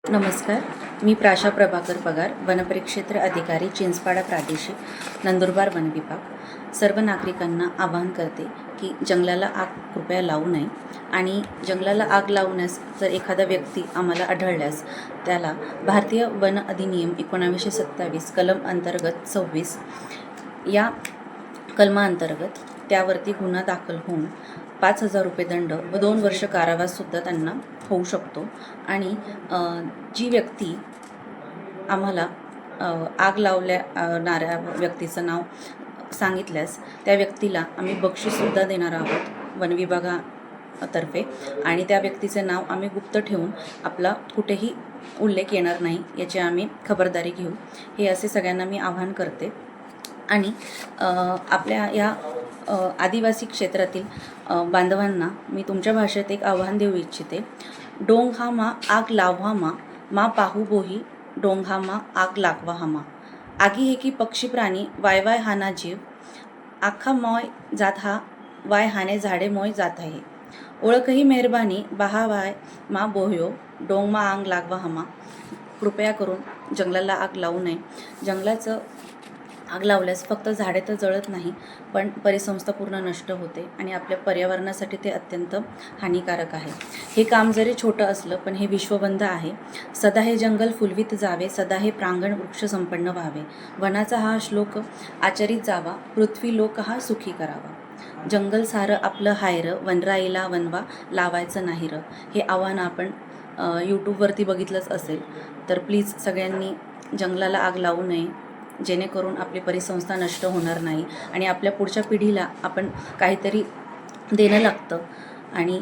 नमस्कार. मी प्राशा प्रभाकर पगार, वनपरिक्षेत्र अधिकारी, चिंचपाडा प्रादेशिक, नंदुरबार वन विभाग. सर्व नागरिकांना आवाहन करते की जंगलाला आग कृपया लावू नये आणि जंगलाला आग लावण्यास जर एखादा व्यक्ती आम्हाला आढळल्यास त्याला भारतीय वन अधिनियम 1927 कलम अंतर्गत 26 या कलमाअंतर्गत त्यावरती गुन्हा दाखल होऊन 5,000 रुपये दंड व 2 वर्ष कारावाससुद्धा त्यांना होऊ शकतो. आणि जी व्यक्ती आम्हाला आग लावणाऱ्या व्यक्तीचं नाव सांगितल्यास त्या व्यक्तीला आम्ही बक्षीससुद्धा देणार आहोत वन विभागातर्फे. आणि त्या व्यक्तीचे नाव आम्ही गुप्त ठेवून आपला कुठेही उल्लेख येणार नाही याची आम्ही खबरदारी घेऊ, हे असे सगळ्यांना मी आवाहन करते. आणि आपल्या या आदिवासी क्षेत्रातील बांधवांना मी तुमच्या भाषेत एक आव्हान देऊ इच्छिते. डोंग हा मा आग लाव्हा मा पाहू बोही डोंग हा मा आग लागवा हामा. आगी हे की पक्षी प्राणी वाय वाय हाना जीव आखा मॉय जात हा वाय हाने झाडे मोय जात आहे. ओळखही मेहरबानी बहा वाय मा बोह्यो डोंग मा आग लागवा हमा. कृपया करून जंगलाला आग लावू नये. जंगलाचं आग लावल्यास फक्त झाडे तर जळत नाही, पण परिसंस्था पूर्ण नष्ट होते आणि आपल्या पर्यावरणासाठी ते अत्यंत हानिकारक आहे. हे काम जरी छोटं असलं पण हे विश्वबंध आहे. सदा हे जंगल फुलवीत जावे, सदा हे प्रांगण वृक्ष संपन्न व्हावे. वनाचा हा श्लोक आचरित जावा, पृथ्वी लोक हा सुखी करावा. जंगल सारं आपलं हायर, वनराईला वनवा लावायचं नाहीर. हे आव्हान आपण यूट्यूबवरती बघितलंच असेल. तर प्लीज सगळ्यांनी जंगलाला आग लावू नये, जेणेकरून आपली परिसंस्था नष्ट होणार नाही आणि आपल्या पुढच्या पिढीला आपण काहीतरी देणं लागतं. आणि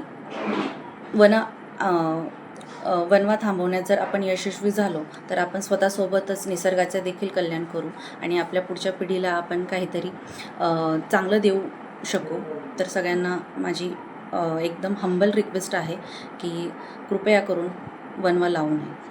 वनवा थांबवण्यात जर आपण यशस्वी झालो तर आपण स्वतःसोबतच निसर्गाचे देखील कल्याण करू आणि आपल्या पुढच्या पिढीला आपण काहीतरी चांगलं देऊ शकू. तर सगळ्यांना माझी एकदम हंबल रिक्वेस्ट आहे की कृपया करून वनवा लावू नये.